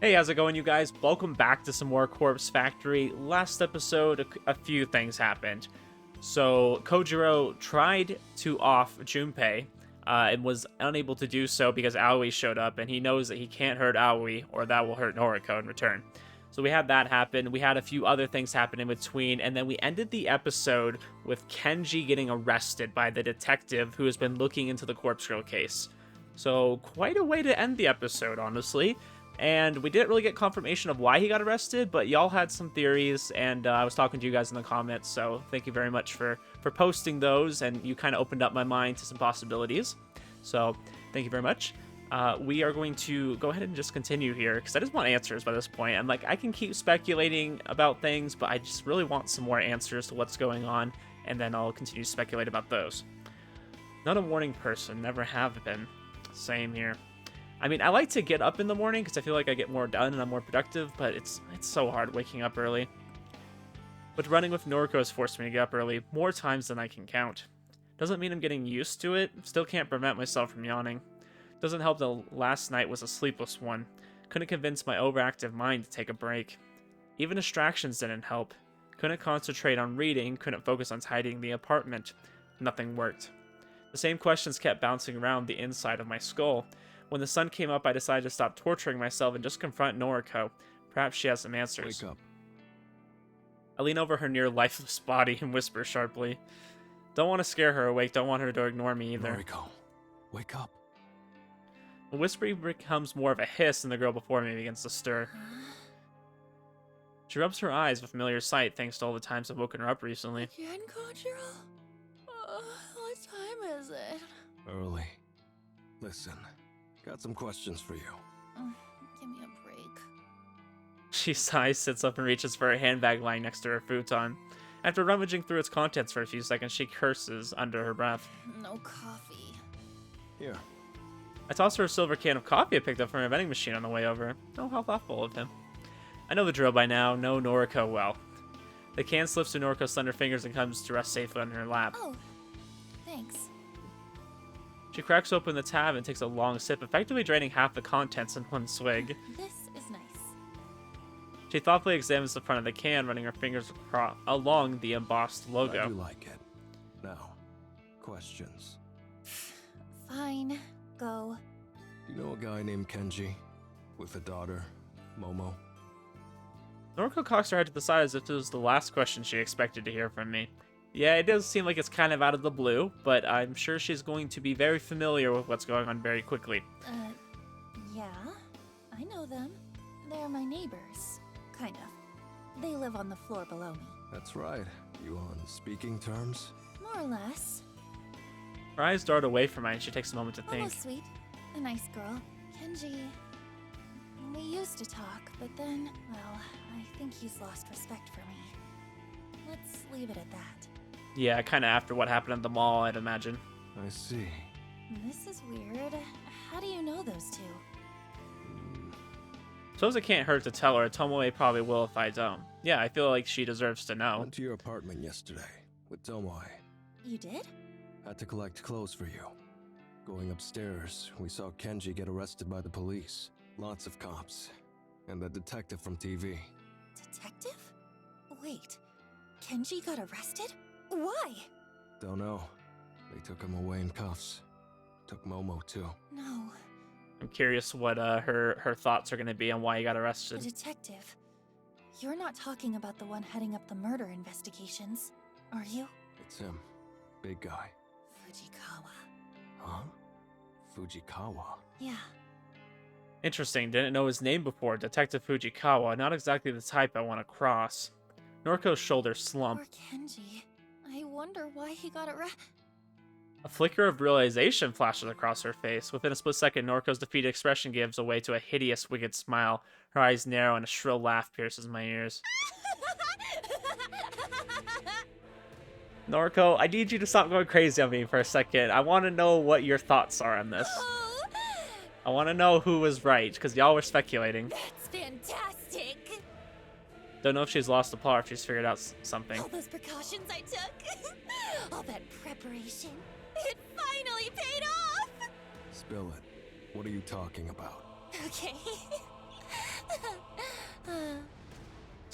Hey, how's it going, you guys? Welcome back to some more Corpse Factory. Last episode, a few things happened. So, Kojiro tried to off Junpei and was unable to do so because Aoi showed up, and he knows that he can't hurt Aoi or that will hurt Noriko in return. So we had that happen. We had a few other things happen in between, and then we ended the episode with Kenji getting arrested by the detective who has been looking into the Corpse Girl case. So, quite a way to end the episode, honestly. And we didn't really get confirmation of why he got arrested, but y'all had some theories, and I was talking to you guys in the comments, so thank you very much for posting those, and you kind of opened up my mind to some possibilities. So thank you very much. We are going to go ahead and just continue here, because I just want answers by this point. I'm like, I can keep speculating about things, but I just really want some more answers to what's going on, and then I'll continue to speculate about those. Not a morning person, never have been. Same here. I mean, I like to get up in the morning because I feel like I get more done and I'm more productive, but it's so hard waking up early. But running with Noriko has forced me to get up early more times than I can count. Doesn't mean I'm getting used to it, still can't prevent myself from yawning. Doesn't help that last night was a sleepless one. Couldn't convince my overactive mind to take a break. Even distractions didn't help. Couldn't concentrate on reading, couldn't focus on tidying the apartment. Nothing worked. The same questions kept bouncing around the inside of my skull. When the sun came up, I decided to stop torturing myself and just confront Noriko. Perhaps she has some answers. Wake up. I lean over her near lifeless body and whisper sharply. Don't want to scare her awake, don't want her to ignore me either. Noriko, wake up. The whispering becomes more of a hiss, and the girl before me begins to stir. She rubs her eyes with familiar sight thanks to all the times I've woken her up recently. Again, Kojiro? What time is it? Early. Listen, got some questions for you. Give me a break. She sighs, sits up, and reaches for her handbag lying next to her futon. After rummaging through its contents for a few seconds, she curses under her breath. No coffee. Here. I toss her a silver can of coffee I picked up from her vending machine on the way over. Oh, how thoughtful of him. I know the drill by now, know Noriko well. The can slips through Noriko's slender fingers and comes to rest safely on her lap. Oh, thanks. She cracks open the tab and takes a long sip, effectively draining half the contents in one swig. This is nice. She thoughtfully examines the front of the can, running her fingers along the embossed logo. Glad you like it. Now, questions. Fine, go. You know a guy named Kenji? With a daughter, Momo? Noriko cocks her head to the side as if it was the last question she expected to hear from me. Yeah, it does seem like it's kind of out of the blue, but I'm sure she's going to be very familiar with what's going on very quickly. Yeah, I know them. They're my neighbors. Kind of. They live on the floor below me. That's right. You on speaking terms? More or less. Her eyes dart away from mine and she takes a moment to think. Momo's sweet. A nice girl. Kenji... We used to talk, but then, well, I think he's lost respect for me. Let's leave it at that. Yeah, kind of after what happened at the mall, I'd imagine. I see. This is weird. How do you know those two? Suppose it can't hurt to tell her. Tomoe probably will if I don't. Yeah, I feel like she deserves to know. Went to your apartment yesterday with Tomoe. You did? Had to collect clothes for you. Going upstairs, we saw Kenji get arrested by the police. Lots of cops. And the detective from TV. Detective? Wait, Kenji got arrested? Why? Don't know. They took him away in cuffs. Took Momo too. No, I'm curious what her thoughts are going to be on why he got the arrested. detective. You're not talking about the one heading up the murder investigations, are you? It's him. Big guy. Fujikawa. Huh? Fujikawa? Yeah, Interesting, didn't know his name before. Detective Fujikawa, not exactly the type I want to cross. Noriko's shoulders slump. poor Kenji. I wonder why he got arrested. A flicker of realization flashes across her face. Within a split second, Noriko's defeated expression gives way to a hideous, wicked smile. Her eyes narrow and a shrill laugh pierces my ears. Noriko, I need you to stop going crazy on me for a second. I want to know what your thoughts are on this. I want to know who was right, because y'all were speculating. That's fantastic! Don't know if she's lost the plot or if she's figured out something. All those precautions I took, all that preparation, it finally paid off! Spill it. What are you talking about? Okay.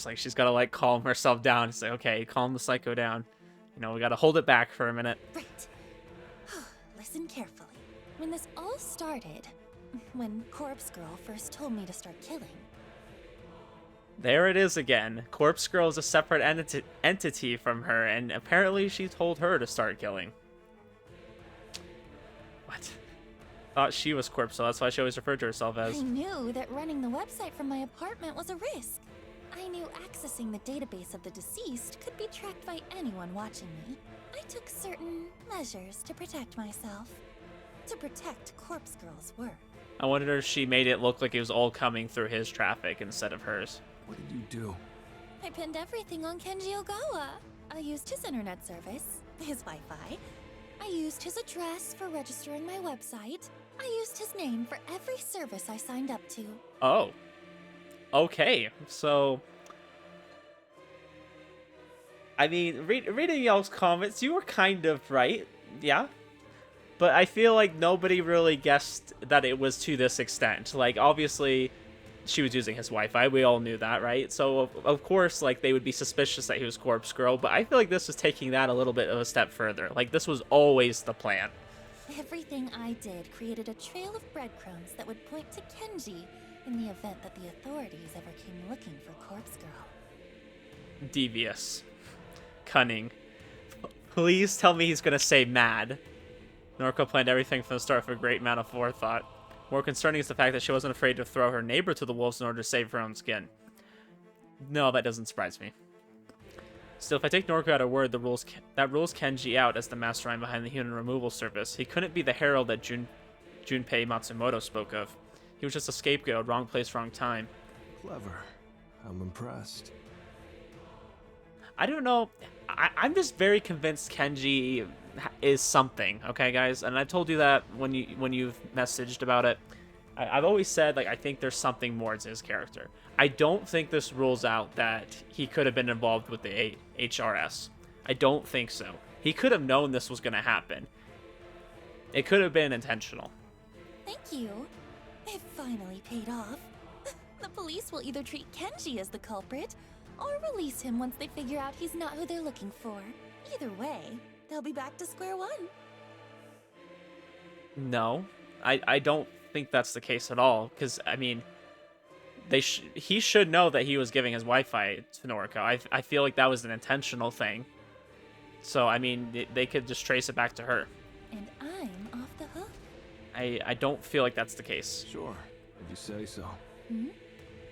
It's like she's gotta like calm herself down and say, okay, calm the psycho down. You know, we gotta hold it back for a minute. Right. Listen carefully. When this all started, when Corpse Girl first told me to start killing. There it is again. Corpse Girl is a separate entity from her, and apparently she told her to start killing. What? Thought she was Corpse Girl, that's why she always referred to herself as. I knew that running the website from my apartment was a risk. I knew accessing the database of the deceased could be tracked by anyone watching me. I took certain measures to protect myself. To protect Corpse Girl's work. I wonder if she made it look like it was all coming through his traffic instead of hers. What did you do? I pinned everything on Kenji Ogawa. I used his internet service, his Wi-Fi. I used his address for registering my website. I used his name for every service I signed up to. Oh. Okay, so... I mean, reading y'all's comments, you were kind of right, yeah? But I feel like nobody really guessed that it was to this extent. Like, obviously, she was using his Wi-Fi. We all knew that, right? So, of course, like, they would be suspicious that he was Corpse Girl. But I feel like this was taking that a little bit of a step further. Like, this was always the plan. Everything I did created a trail of breadcrumbs that would point to Kenji in the event that the authorities ever came looking for Corpse Girl. Devious. Cunning. Please tell me he's gonna say mad. Noriko planned everything from the start with a great amount of forethought. More concerning is the fact that she wasn't afraid to throw her neighbor to the wolves in order to save her own skin. No, that doesn't surprise me. Still, if I take Noriko at her word, that rules Kenji out as the mastermind behind the human removal service. He couldn't be the Herald that Junpei Matsumoto spoke of. He was just a scapegoat, wrong place, wrong time. Clever. I'm impressed. I don't know. I'm just very convinced Kenji is something, okay, guys? And I told you that when you've messaged about it. I've always said, like, I think there's something more to his character. I don't think this rules out that he could have been involved with the HRS. I don't think so. He could have known this was going to happen. It could have been intentional. Thank you. It finally paid off. The police will either treat Kenji as the culprit, or release him once they figure out he's not who they're looking for. Either way, they'll be back to square one. No, I don't think that's the case at all. Because, I mean, he should know that he was giving his Wi-Fi to Noriko. I feel like that was an intentional thing. So, I mean, they could just trace it back to her. And I'm off the hook. I don't feel like that's the case. Sure, if you say so. Hmm?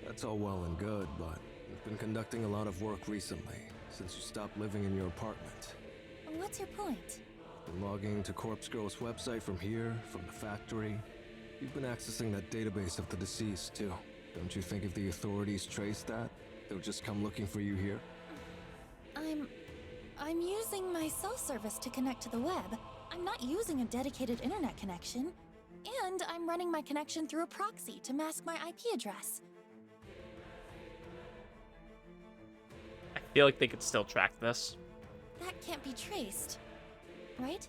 That's all well and good, but you've been conducting a lot of work recently, since you stopped living in your apartment. What's your point? Been logging to Corpse Girl's website from here, from the factory. You've been accessing that database of the deceased, too. Don't you think if the authorities trace that, they'll just come looking for you here? I'm using my cell service to connect to the web. I'm not using a dedicated internet connection. And I'm running my connection through a proxy to mask my IP address. I feel like they could still track this. That can't be traced, right?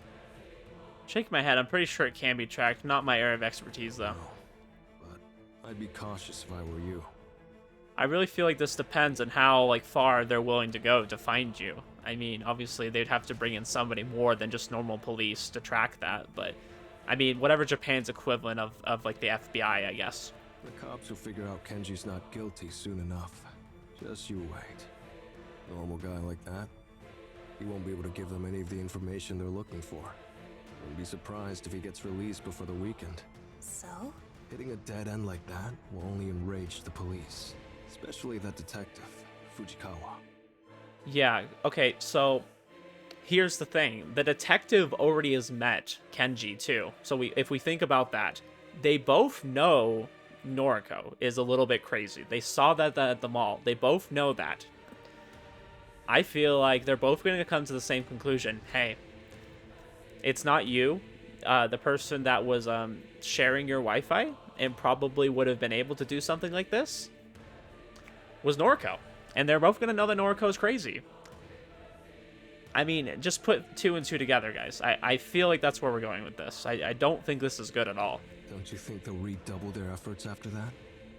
Shake my head, I'm pretty sure it can be tracked. Not my area of expertise, though. No, but I'd be cautious if I were you. I really feel like this depends on how far they're willing to go to find you. I mean, obviously they'd have to bring in somebody more than just normal police to track that, but I mean, whatever Japan's equivalent of the FBI, I guess. The cops will figure out Kenji's not guilty soon enough. Just you wait. Normal guy like that, he won't be able to give them any of the information they're looking for. Wouldn't be surprised if he gets released before the weekend. So? Hitting a dead end like that will only enrage the police. Especially that detective, Fujikawa. Yeah, okay, so here's the thing. The detective already has met Kenji, too. So if we think about that, they both know Noriko is a little bit crazy. They saw that at the mall. They both know that. I feel like they're both going to come to the same conclusion. Hey, it's not you, the person that was sharing your Wi-Fi and probably would have been able to do something like this, was Noriko. And they're both going to know that Noriko is crazy. I mean, just put two and two together, guys. I feel like that's where we're going with this. I don't think this is good at all. Don't you think they'll redouble their efforts after that?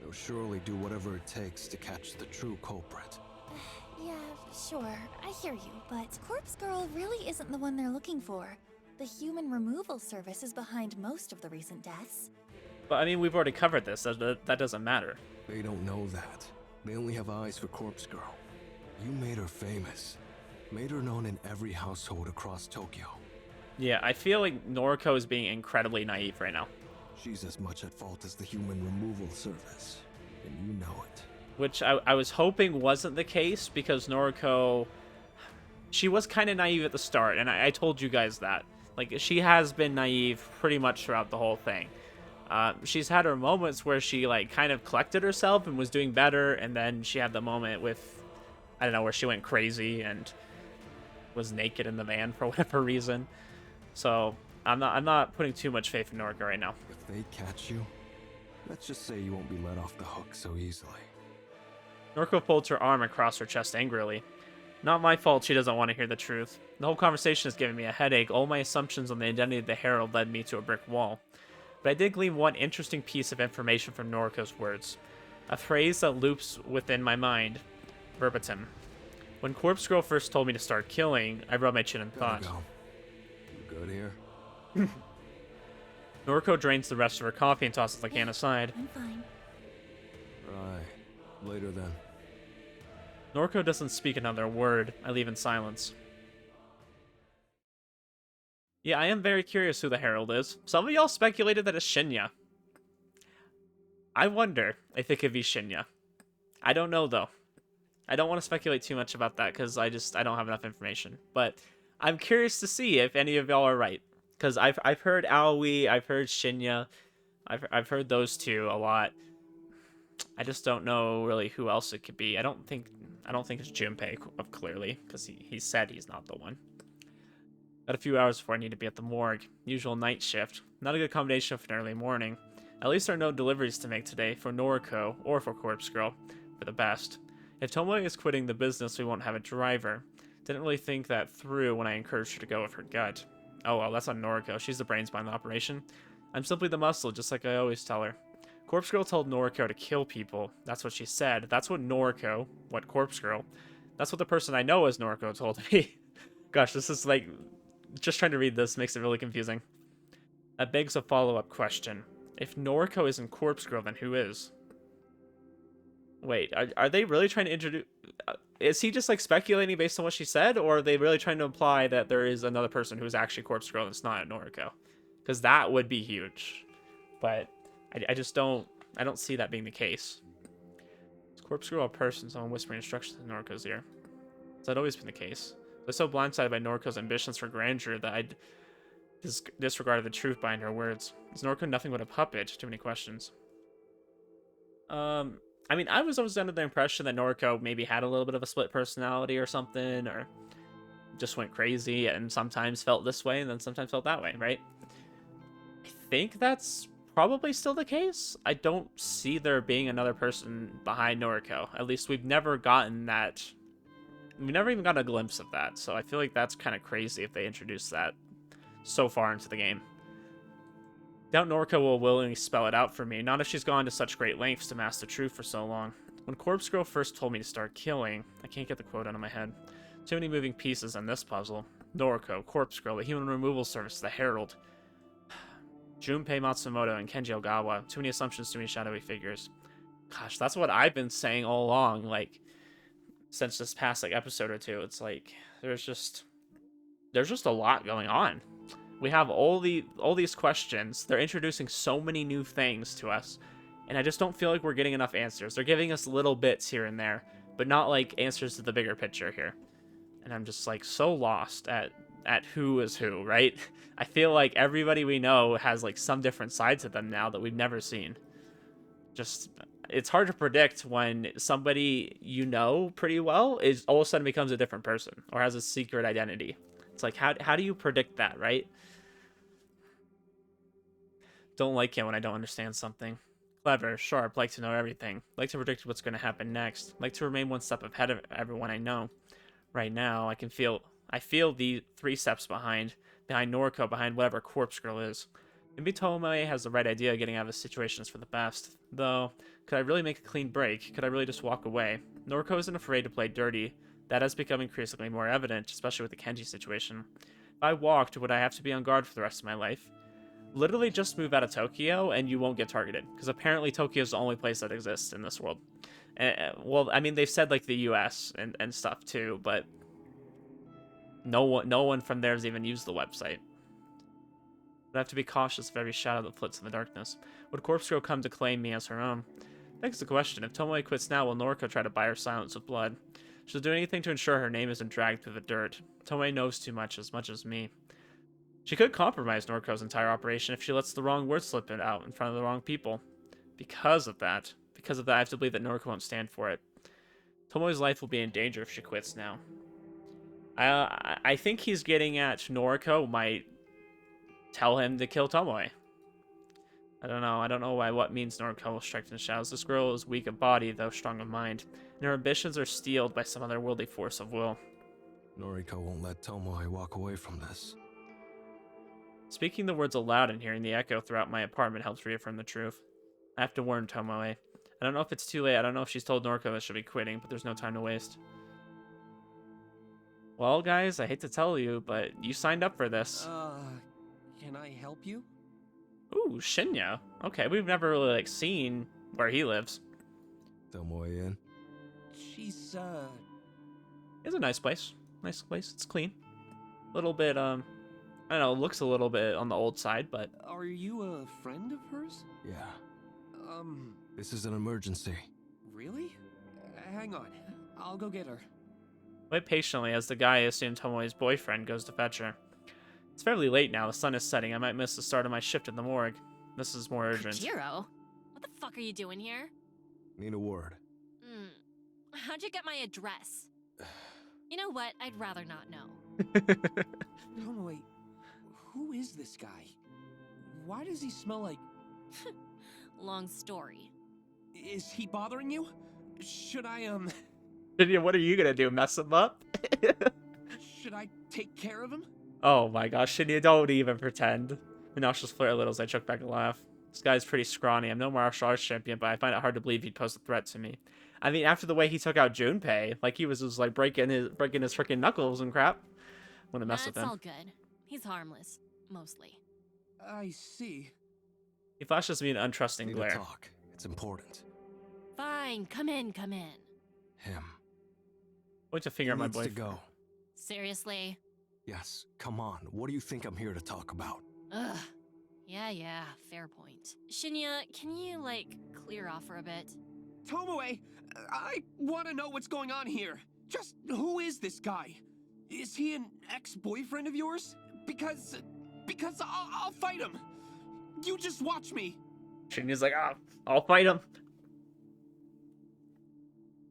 They'll surely do whatever it takes to catch the true culprit. Yeah, sure, I hear you, but Corpse Girl really isn't the one they're looking for. The human removal service is behind most of the recent deaths. But I mean, we've already covered this. That doesn't matter. They don't know that. They only have eyes for Corpse Girl. You made her famous. Made her known in every household across Tokyo. Yeah, I feel like Noriko is being incredibly naive right now. She's as much at fault as the human removal service. And you know it. Which I was hoping wasn't the case, because Noriko, she was kind of naive at the start, and I told you guys that. Like, she has been naive pretty much throughout the whole thing. She's had her moments where she, like, kind of collected herself and was doing better, and then she had the moment with, I don't know, where she went crazy and was naked in the van for whatever reason. So I'm not putting too much faith in Noriko right now. If they catch you, let's just say you won't be let off the hook so easily. Noriko folds her arm across her chest angrily. Not my fault she doesn't want to hear the truth. The whole conversation is giving me a headache. All my assumptions on the identity of the Herald led me to a brick wall. But I did glean one interesting piece of information from Noriko's words. A phrase that loops within my mind. Verbatim. When Corpse Girl first told me to start killing, I rubbed my chin and thought. Gotta go. You good here? Noriko drains the rest of her coffee and tosses the can aside. I'm fine. Right. Later then. Noriko doesn't speak another word. I leave in silence. Yeah, I am very curious who the Herald is. Some of y'all speculated that it's Shinya. I wonder if it could be Shinya. I don't know, though. I don't want to speculate too much about that, because I don't have enough information. But I'm curious to see if any of y'all are right. Because I've heard Aoi, I've heard Shinya, I've heard those two a lot. I just don't know really who else it could be. I don't think it's Junpei, clearly, because he said he's not the one. Got a few hours before I need to be at the morgue. Usual night shift. Not a good combination for an early morning. At least there are no deliveries to make today for Noriko or for Corpse Girl. For the best. If Tomoe is quitting the business, we won't have a driver. Didn't really think that through when I encouraged her to go with her gut. Oh well, that's on Noriko. She's the brains behind the operation. I'm simply the muscle, just like I always tell her. Corpse Girl told Noriko to kill people. That's what she said. That's what Noriko, what Corpse Girl, that's what the person I know as Noriko told me. Gosh, this is like, just trying to read this makes it really confusing. That begs a follow-up question. If Noriko isn't Corpse Girl, then who is? Wait, are they really trying to introduce... is he just like speculating based on what she said, or are they really trying to imply that there is another person who's actually Corpse Girl and it's not Noriko? Because that would be huge. But I just don't see that being the case. Is Corpse Girl a person? Someone whispering instructions in Noriko's ear. Has that always been the case? I was so blindsided by Noriko's ambitions for grandeur that I disregarded the truth behind her words. Is Noriko nothing but a puppet? Too many questions. I mean, I was always under the impression that Noriko maybe had a little bit of a split personality or something, or just went crazy and sometimes felt this way and then sometimes felt that way, right? I think that's probably still the case. I don't see there being another person behind Noriko. At least we've never gotten that. We've never even gotten a glimpse of that, so I feel like that's kind of crazy if they introduce that so far into the game. Doubt Noriko will willingly spell it out for me, not if she's gone to such great lengths to mask the truth for so long. When Corpse Girl first told me to start killing, I can't get the quote out of my head. Too many moving pieces in this puzzle. Noriko, Corpse Girl, the Human Removal Service, the Herald, Junpei Matsumoto, and Kenji Ogawa. Too many assumptions, too many shadowy figures. Gosh, that's what I've been saying all along, like, since this past, like, episode or two. It's like, there's just a lot going on. We have all these questions. They're introducing so many new things to us, and I just don't feel like we're getting enough answers. They're giving us little bits here and there, but not like answers to the bigger picture here. And I'm just like so lost at who is who, right? I feel like everybody we know has like some different side to them now that we've never seen. Just, it's hard to predict when somebody you know pretty well is all of a sudden becomes a different person or has a secret identity. It's like, how do you predict that, right? Don't like it when I don't understand something. Clever, sharp, like to know everything. Like to predict what's going to happen next. Like to remain one step ahead of everyone I know. Right now, I feel the 3 steps behind Noriko, behind whatever Corpse Girl is. Maybe Tomoe has the right idea getting out of the situations for the best. Though, could I really make a clean break? Could I really just walk away? Noriko isn't afraid to play dirty. That has become increasingly more evident, especially with the Kenji situation. If I walked, would I have to be on guard for the rest of my life? Literally just move out of Tokyo and you won't get targeted, because apparently Tokyo is the only place that exists in this world. Well, I mean, they've said like the US and stuff too, but no one from there has even used the website. But I have to be cautious of every shadow that flits in the darkness. Would Corpse Girl come to claim me as her own? Begs the question, if Tomoe quits now, will Noriko try to buy her silence with blood? She'll do anything to ensure her name isn't dragged through the dirt. Tomoe knows too much as me. She could compromise Noriko's entire operation if she lets the wrong word slip out in front of the wrong people. Because of that, I have to believe that Noriko won't stand for it. Tomoe's life will be in danger if she quits now. I think he's getting at Noriko might tell him to kill Tomoe. I don't know why what means Noriko will strike in the shadows. This girl is weak of body, though strong of mind, and her ambitions are steeled by some otherworldly force of will. Noriko won't let Tomoe walk away from this. Speaking the words aloud and hearing the echo throughout my apartment helps reaffirm the truth. I have to warn Tomoe. I don't know if it's too late. I don't know if she's told Noriko that she'll be quitting, but there's no time to waste. Well, guys, I hate to tell you, but you signed up for this. Can I help you? Ooh, Shinya. Okay, we've never really, seen where he lives. Tomoe in? She's, It's a nice place. Nice place. It's clean. A little bit, I don't know, it looks a little bit on the old side, but... Are you a friend of hers? Yeah. This is an emergency. Really? Hang on. I'll go get her. Wait patiently as the guy I assumed Tomoe's boyfriend goes to fetch her. It's fairly late now. The sun is setting. I might miss the start of my shift in the morgue. This is more urgent. Kojiro? What the fuck are you doing here? Need a word. How'd you get my address? You know what? I'd rather not know. Tomoe, who is this guy? Why does he smell like... Long story. Is he bothering you? Should I, Shinya, what are you gonna do? Mess him up? Should I take care of him? Oh my gosh, Shinya, don't even pretend. And now she'll flare a little as I choke back a laugh. This guy's pretty scrawny. I'm no martial arts champion, but I find it hard to believe he'd pose a threat to me. I mean, after the way he took out Junpei, like he was just like breaking his freaking knuckles and crap. Wanna mess with him. That's all good. He's harmless, mostly. I see. He flashes me an untrusting Need glare. to talk. It's important. Fine, come in. Him. Point a finger at my Needs to boyfriend. go. Seriously? Yes, come on. What do you think I'm here to talk about? Ugh. Yeah, fair point. Shinya, can you, clear off for a bit? Tomoe, I want to know what's going on here. Just who is this guy? Is he an ex-boyfriend of yours? Because I'll fight him. You just watch me. Shinya's like, oh, I'll fight him.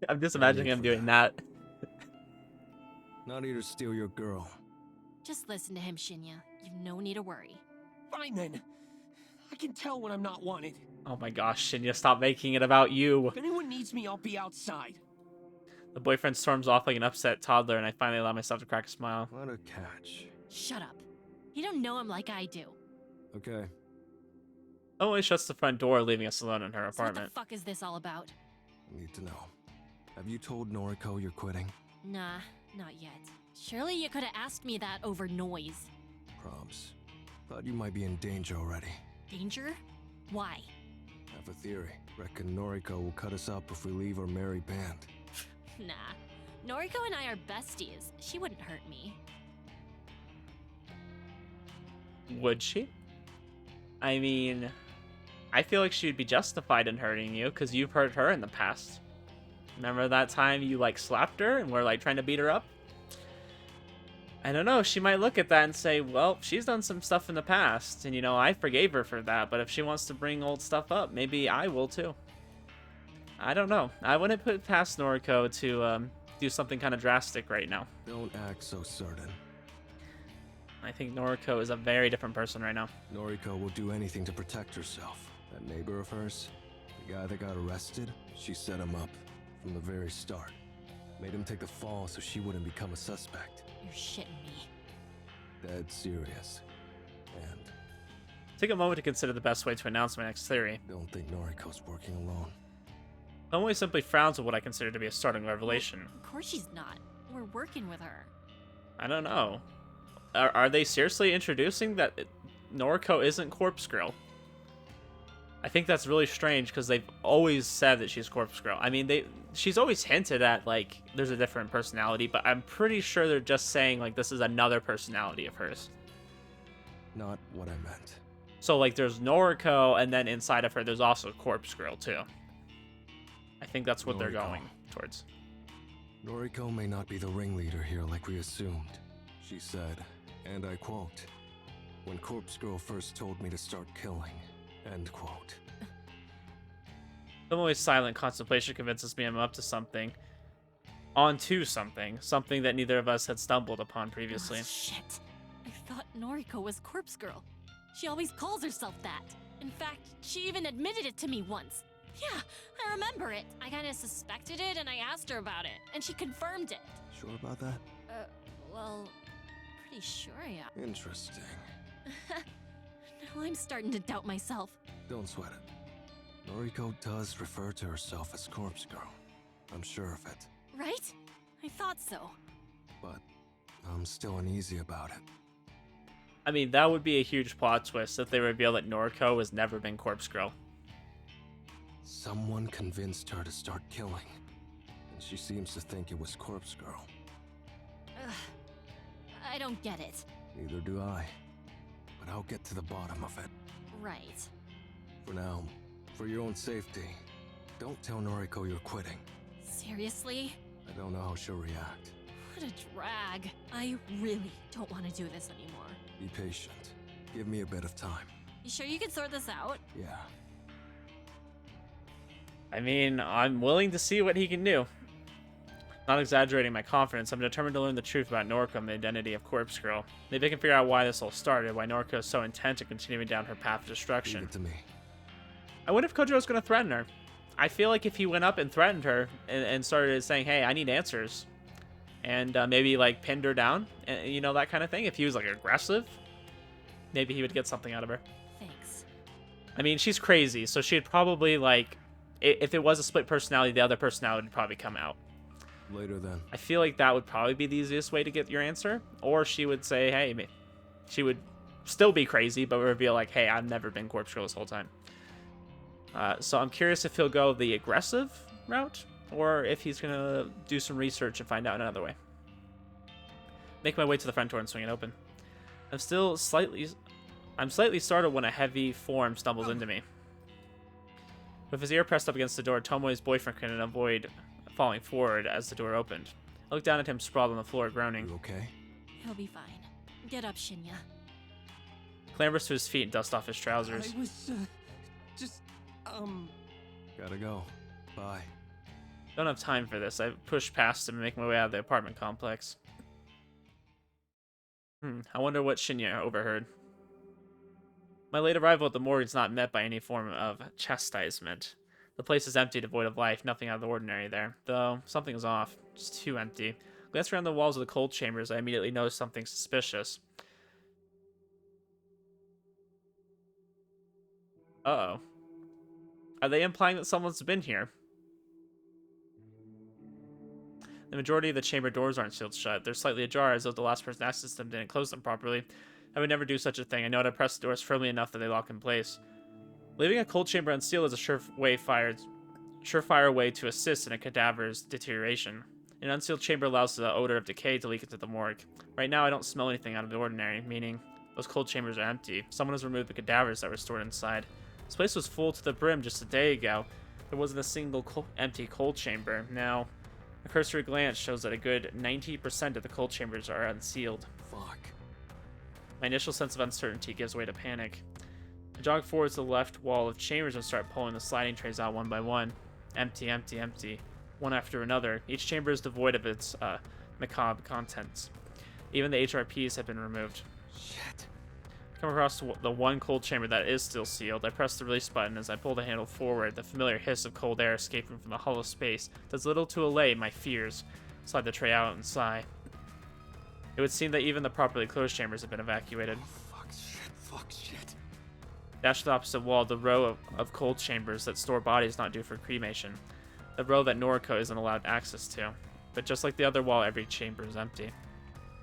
I'm just imagining him doing that. Not here to steal your girl. Just listen to him, Shinya. You've no need to worry. Fine then. I can tell when I'm not wanted. Oh my gosh, Shinya, stop making it about you. If anyone needs me, I'll be outside. The boyfriend storms off like an upset toddler, and I finally allow myself to crack a smile. What a catch. Shut up. You don't know him like I do. Okay. Always shuts the front door, leaving us alone in her So what apartment. the fuck is this all about? I need to know. Have you told Noriko you're quitting? Nah, not yet. Surely you could have asked me that over noise. Probs. Thought you might be in danger already. Danger? Why? Have a theory. Reckon Noriko will cut us up if we leave our merry band. Nah. Noriko and I are besties. She wouldn't hurt me. Would she? I mean, I feel like she would be justified in hurting you, because you've hurt her in the past. Remember that time you, slapped her and were, trying to beat her up? I don't know, she might look at that and say, well, she's done some stuff in the past, and, I forgave her for that, but if she wants to bring old stuff up, maybe I will too. I don't know. I wouldn't put it past Noriko to, do something kind of drastic right now. Don't act so certain. I think Noriko is a very different person right now. Noriko will do anything to protect herself. That neighbor of hers, the guy that got arrested, she set him up from the very start. Made him take the fall so she wouldn't become a suspect. You're shitting me. Dead serious. And Take a moment to consider the best way to announce my next theory. don't think Noriko's working alone. Tomoe simply frowns at what I consider to be a startling revelation. Of course she's not. we're working with her. I don't know. Are they seriously introducing that Noriko isn't Corpse Girl? I think that's really strange because they've always said that she's Corpse Girl. I mean, she's always hinted at, like, there's a different personality, but I'm pretty sure they're just saying, like, this is another personality of hers. Not what I meant. So, like, there's Noriko, and then inside of her, there's also Corpse Girl, too. I think that's what they're Noriko. going towards. Noriko may not be the ringleader here like we assumed. She said, and I quote, "When Corpse Girl first told me to start killing," end quote. Someone's silent contemplation convinces me I'm up to something. Onto something. Something that neither of us had stumbled upon previously. Oh, shit. I thought Noriko was Corpse Girl. She always calls herself that. In fact, she even admitted it to me once. Yeah, I remember it. I kinda suspected it and I asked her about it, and she confirmed it. Sure about that? Well, pretty sure I am. Interesting. Now I'm starting to doubt myself. Don't sweat it. Noriko does refer to herself as Corpse Girl. I'm sure of it. Right? I thought so. But I'm still uneasy about it. I mean, that would be a huge plot twist if they reveal that Noriko has never been Corpse Girl. Someone convinced her to start killing, and she seems to think it was Corpse Girl. Ugh. I don't get it. Neither do I. But I'll get to the bottom of it. Right. For now, for your own safety, don't tell Noriko you're quitting. Seriously? I don't know how she'll react. What a drag. I really don't want to do this anymore. Be patient. Give me a bit of time. You sure you can sort this out? Yeah. I mean, I'm willing to see what he can do. Not exaggerating my confidence, I'm determined to learn the truth about Noriko and the identity of Corpse Girl. Maybe I can figure out why this all started, why Noriko is so intent on continuing down her path of destruction. Leave it to me. I wonder if Kojiro's going to threaten her. I feel like if he went up and threatened her and started saying, hey, I need answers, and maybe, like, pinned her down, and, you know, that kind of thing. If he was, like, aggressive, maybe he would get something out of her. Thanks. I mean, she's crazy, so she'd probably, like, if it was a split personality, the other personality would probably come out. Later then. I feel like that would probably be the easiest way to get your answer. Or she would say, hey, she would still be crazy, but reveal, like, hey, I've never been Corpse Girl this whole time. So I'm curious if he'll go the aggressive route, or if he's going to do some research and find out another way. Make my way to the front door and swing it open. I'm slightly startled when a heavy form stumbles into me. With his ear pressed up against the door, Tomoe's boyfriend couldn't avoid falling forward as the door opened. I looked down at him sprawled on the floor, groaning. You okay? He'll be fine. Get up, Shinya. Clambers to his feet and dust off his trousers. I was, just, Gotta go. Bye. Don't have time for this. I pushed past him and make my way out of the apartment complex. I wonder what Shinya overheard. My late arrival at the morgue is not met by any form of chastisement. The place is empty, devoid of life, nothing out of the ordinary there. Though, something is off. Just too empty. Glancing around the walls of the cold chambers, I immediately noticed something suspicious. Uh-oh. Are they implying that someone's been here? The majority of the chamber doors aren't sealed shut. They're slightly ajar, as though the last person accessed them didn't close them properly. I would never do such a thing. I know how to press the doors firmly enough that they lock in place. Leaving a cold chamber unsealed is a surefire way to assist in a cadaver's deterioration. An unsealed chamber allows the odor of decay to leak into the morgue. Right now, I don't smell anything out of the ordinary, meaning those cold chambers are empty. Someone has removed the cadavers that were stored inside. This place was full to the brim just a day ago. There wasn't a single empty cold chamber. Now, a cursory glance shows that a good 90% of the cold chambers are unsealed. Fuck. My initial sense of uncertainty gives way to panic. I jog forward to the left wall of chambers and start pulling the sliding trays out one by one. Empty, empty, empty. One after another. Each chamber is devoid of its macabre contents. Even the HRPs have been removed. Shit. I come across the one cold chamber that is still sealed. I press the release button as I pull the handle forward. The familiar hiss of cold air escaping from the hollow space does little to allay my fears. Slide the tray out and sigh. It would seem that even the properly closed chambers have been evacuated. Fuck shit. Dash to the opposite wall, the row of cold chambers that store bodies not due for cremation. The row that Noriko isn't allowed access to. but just like the other wall, every chamber is empty.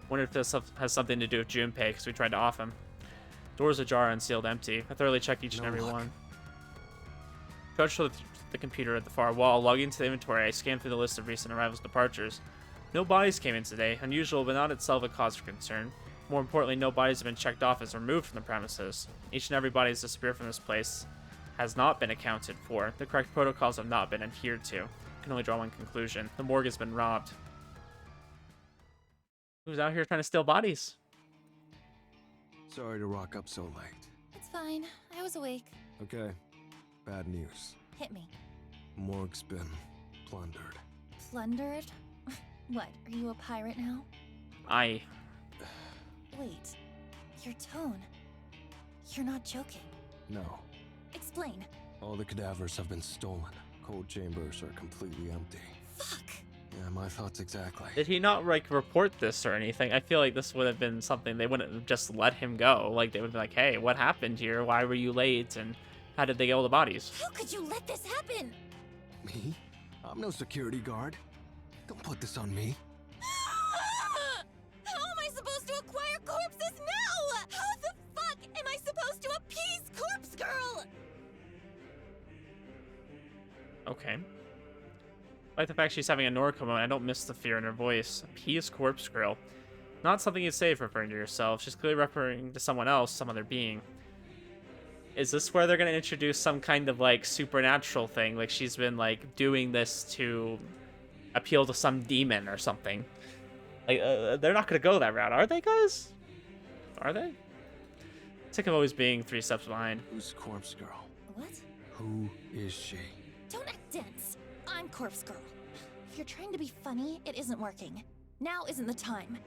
Wonder if this has something to do with Junpei, because we tried to off him. Doors ajar and sealed empty. I thoroughly check each and every one. Trudged to the computer at the far wall. Logging into the inventory, I scanned through the list of recent arrivals and departures. No bodies came in today. Unusual, but not itself a cause for concern. More importantly, no bodies have been checked off as removed from the premises. Each and every body has disappeared from this place has not been accounted for. The correct protocols have not been adhered to. I can only draw one conclusion. The morgue has been robbed. Who's out here trying to steal bodies? Sorry to rock up so late. It's fine. I was awake. Okay, bad news. Hit me. Morgue's been plundered. Plundered? What, are you a pirate now? I... Wait. Your tone. You're not joking. No. Explain. All the cadavers have been stolen. Cold chambers are completely empty. Fuck! Yeah, my thoughts exactly. Did he not, like, report this or anything? I feel like this would have been something they wouldn't have just let him go. Like, they would be like, hey, what happened here? Why were you late? And how did they get all the bodies? How could you let this happen? Me? I'm no security guard. Don't put this on me. How am I supposed to acquire corpses now? How the fuck am I supposed to appease Corpse Girl? Okay. Like the fact she's having a Noriko moment, I don't miss the fear in her voice. Appease Corpse Girl. Not something you'd say if referring to yourself. She's clearly referring to someone else, some other being. Is this where they're going to introduce some kind of, like, supernatural thing? Like, she's been, like, doing this to appeal to some demon or something. Like, they're not going to go that route, are they, guys? Are they? Sick of always being 3 steps behind. Who's Corpse Girl? What? Who is she? Don't act dense. I'm Corpse Girl. If you're trying to be funny, it isn't working. Now isn't the time.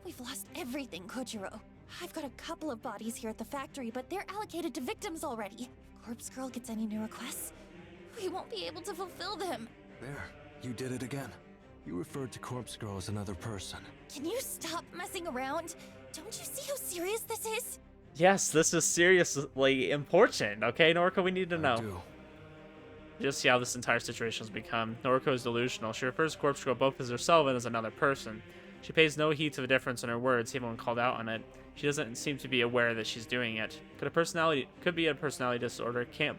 We've lost everything, Kojiro. I've got a couple of bodies here at the factory, but they're allocated to victims already. If Corpse Girl gets any new requests, we won't be able to fulfill them. There, you did it again. You referred to Corpse Girl as another person. Can you stop messing around? Don't you see how serious this is? Yes, this is seriously important, okay, Noriko? We need to know. I do. Just see how this entire situation has become. Noriko is delusional. She refers to Corpse Girl both as herself and as another person. She pays no heed to the difference in her words, even when called out on it. She doesn't seem to be aware that she's doing it. Could be a personality disorder. Can't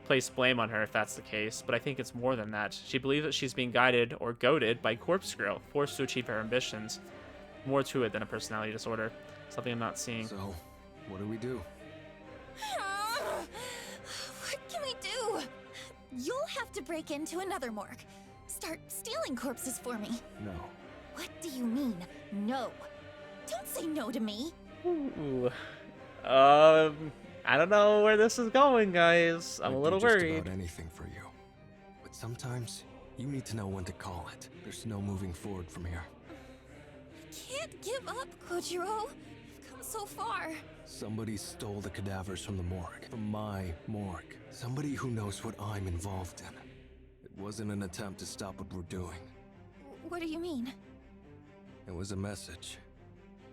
place blame on her if that's the case, but I think it's more than that. She believes that she's being guided or goaded by Corpse Girl, forced to achieve her ambitions. More to it than a personality disorder. Something I'm not seeing. So, what do we do? What can we do? You'll have to break into another morgue. Start stealing corpses for me. No. What do you mean, no? Don't say no to me. Ooh. I don't know where this is going, guys. I'm a little I'd do just worried. about anything for you. But sometimes, you need to know when to call it. There's no moving forward from here. Can't give up, Kojiro. We've come so far. Somebody stole the cadavers from the morgue. From my morgue. Somebody who knows what I'm involved in. It wasn't an attempt to stop what we're doing. What do you mean? It was a message.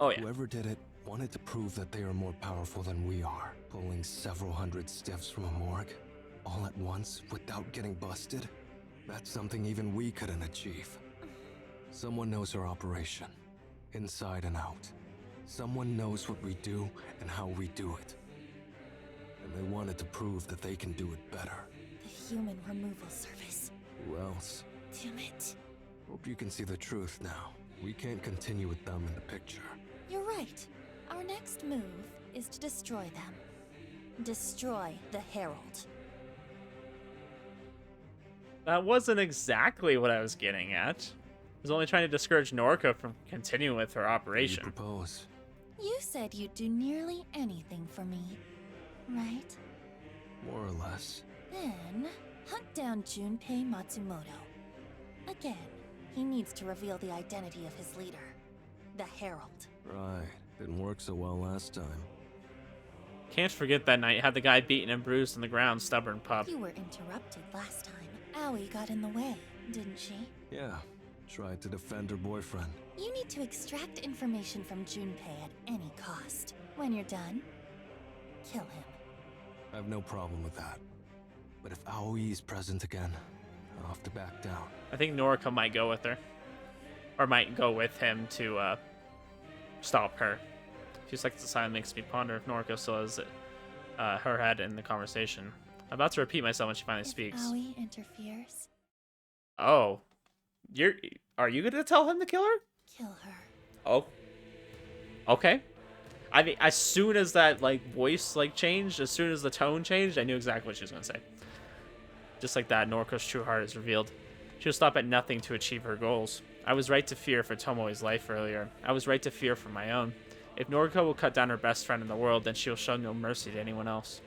Oh, yeah. Whoever did it wanted to prove that they are more powerful than we are. Pulling several hundred stiffs from a morgue, all at once, without getting busted? That's something even we couldn't achieve. Someone knows our operation, inside and out. Someone knows what we do and how we do it. And they wanted to prove that they can do it better. The Human Removal Service. Who else? Damn it. Hope you can see the truth now. We can't continue with them in the picture. You're right. Our next move is to destroy them. Destroy the Herald. That wasn't exactly what I was getting at. I was only trying to discourage Noriko from continuing with her What do you operation. propose? You said you'd do nearly anything for me, right? More or less. Then, hunt down Junpei Matsumoto. Again, he needs to reveal the identity of his leader, the Herald. Right. Didn't work so well last time. Can't forget that night had the guy beaten and bruised on the ground, stubborn pup. You were interrupted last time. Aoi got in the way, didn't she? Yeah. Tried to defend her boyfriend. You need to extract information from Junpei at any cost. When you're done, kill him. I have no problem with that. But if Aoi is present again, I'll have to back down. I think Noriko might go with her. or might go with him to stop her. A few seconds of silence makes me ponder if Noriko still has her head in the conversation. I'm about to repeat myself when she finally speaks. Aoi interferes, Oh, are you gonna tell him to kill her? kill her. Oh, okay. I mean, as soon as that voice changed, as soon as the tone changed, I knew exactly what she was gonna say. Just like that, Noriko's true heart is revealed. She'll stop at nothing to achieve her goals. I was right to fear for Tomoe's life earlier. I was right to fear for my own. If Noriko will cut down her best friend in the world, then she'll show no mercy to anyone else.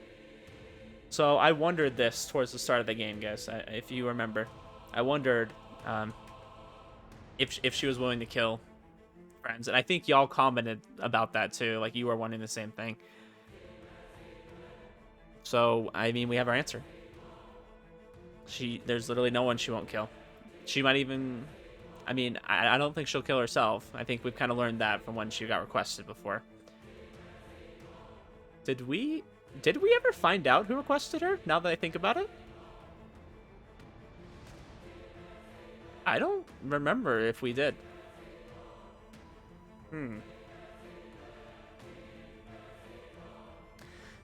So I wondered this towards the start of the game, guys. If you remember, I wondered if she was willing to kill friends, and I think y'all commented about that too. Like you were wondering the same thing. So I mean, we have our answer. There's literally no one she won't kill. She might even, I mean, I don't think she'll kill herself. I think we've kind of learned that from when she got requested before. Did we ever find out who requested her, now that I think about it? I don't remember if we did.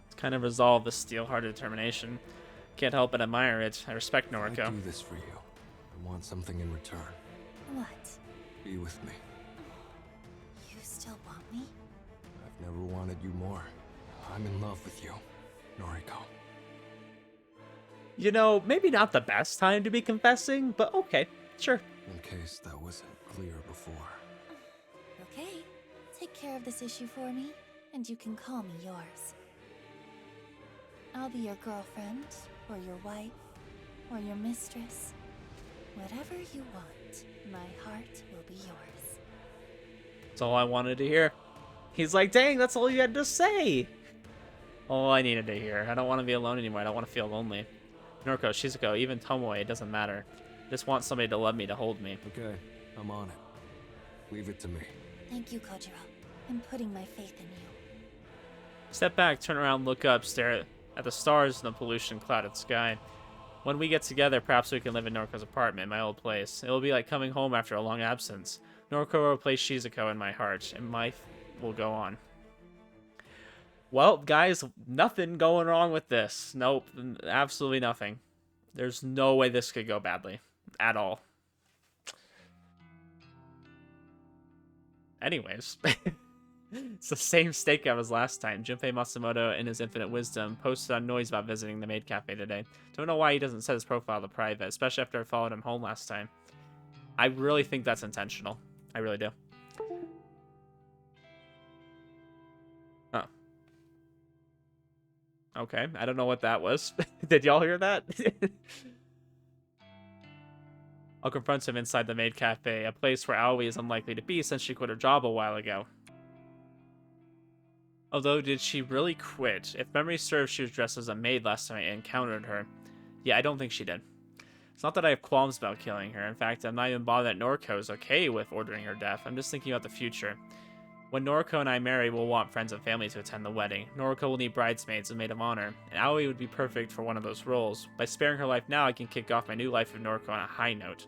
It's kind of resolved the steel-hearted determination. Can't help but admire it. I respect Noriko. I do this for you. I want something in return. What? Be with me. You still want me? I've never wanted you more. I'm in love with you, Noriko. You know, maybe not the best time to be confessing, but okay, sure. In case that wasn't clear before. Okay. Take care of this issue for me, and you can call me yours. I'll be your girlfriend, or your wife, or your mistress. Whatever you want, my heart will be yours. That's all I wanted to hear. He's like, dang, that's all you had to say. All I needed to hear. I don't want to be alone anymore. I don't want to feel lonely. Noriko, Shizuko, even Tomoe, it doesn't matter. I just want somebody to love me, to hold me. Okay, I'm on it. Leave it to me. Thank you, Kojiro. I'm putting my faith in you. Step back, turn around, look up, stare at the stars in the pollution-clouded sky. When we get together, perhaps we can live in Noriko's apartment, my old place. It will be like coming home after a long absence. Noriko will replace Shizuko in my heart, and life will go on. Well, guys, nothing going wrong with this. Nope, absolutely nothing. There's no way this could go badly. At all. Anyways. It's the same stakeout as last time. Junpei Matsumoto, in his infinite wisdom, posted on noise about visiting the maid cafe today. Don't know why he doesn't set his profile to private, especially after I followed him home last time. I really think that's intentional. I really do. Oh. Okay, I don't know what that was. Did y'all hear that? I'll confront him inside the maid cafe, a place where Aoi is unlikely to be since she quit her job a while ago. Although, did she really quit? If memory serves, she was dressed as a maid last time I encountered her. Yeah, I don't think she did. It's not that I have qualms about killing her. In fact, I'm not even bothered that Noriko is okay with ordering her death. I'm just thinking about the future. When Noriko and I marry, we'll want friends and family to attend the wedding. Noriko will need bridesmaids and maid of honor, and Aoi would be perfect for one of those roles. By sparing her life now, I can kick off my new life with Noriko on a high note.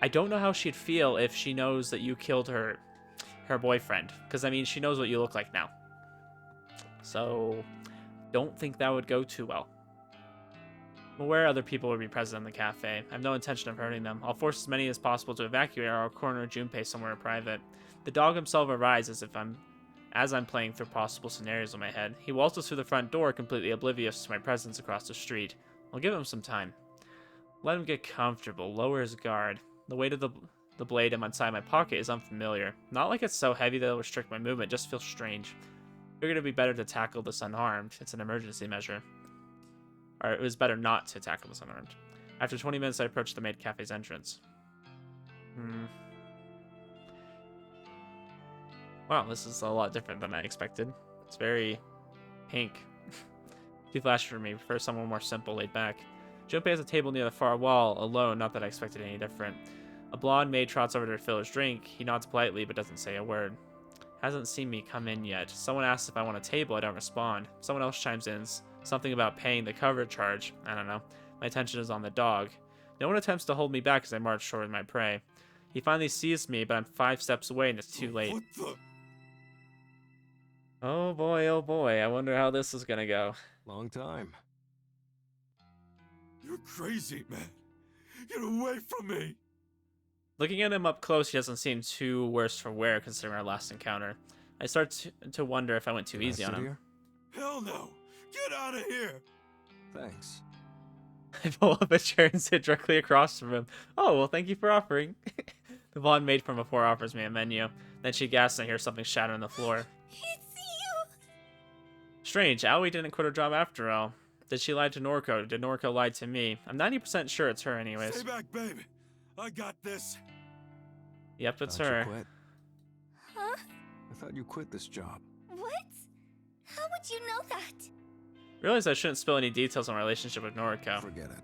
I don't know how she'd feel if she knows that you killed her boyfriend, because I mean, she knows what you look like now. So, don't think that would go too well. I'm aware other people will be present in the cafe. I have no intention of hurting them. I'll force as many as possible to evacuate or I'll corner Junpei somewhere private. The dog himself arrives as I'm playing through possible scenarios in my head. He waltzes through the front door, completely oblivious to my presence across the street. I'll give him some time. Let him get comfortable, lower his guard. The weight of the blade inside my pocket is unfamiliar. Not like it's so heavy that it'll restrict my movement, just feels strange. Figured it'd be better to tackle this unarmed. It's an emergency measure. Or it was better not to tackle this unarmed. After 20 minutes, I approached the maid cafe's entrance. Wow, this is a lot different than I expected. It's very pink. Too flashy for me. Prefer someone more simple, laid back. Junpei has a table near the far wall, alone, not that I expected any different. A blonde maid trots over to fill his drink. He nods politely, but doesn't say a word. Hasn't seen me come in yet. Someone asks if I want a table, I don't respond. Someone else chimes in, something about paying the cover charge. I don't know. My attention is on the dog. No one attempts to hold me back as I march toward my prey. He finally sees me, but I'm 5 steps away and it's too late. What the? Oh boy, I wonder how this is gonna go. Long time. You're crazy, man. Get away from me. Looking at him up close, he doesn't seem too worse for wear considering our last encounter. I start to wonder if I went too Can I easy on sit him. here? Hell no. Get out of here. Thanks. I pull up a chair and sit directly across from him. Oh, well, thank you for offering. The blonde maid from before offers me a menu. Then she gasps and I hear something shatter on the floor. It's you! Strange, Aoi didn't quit her job after all. Did she lie to Noriko? Did Noriko lie to me? I'm 90% sure it's her anyways. Stay back, babe. I got this. Yep, it's Thought you her. quit. Huh? I thought you quit this job. What? How would you know that? Realize I shouldn't spill any details on my relationship with Noriko. Forget it.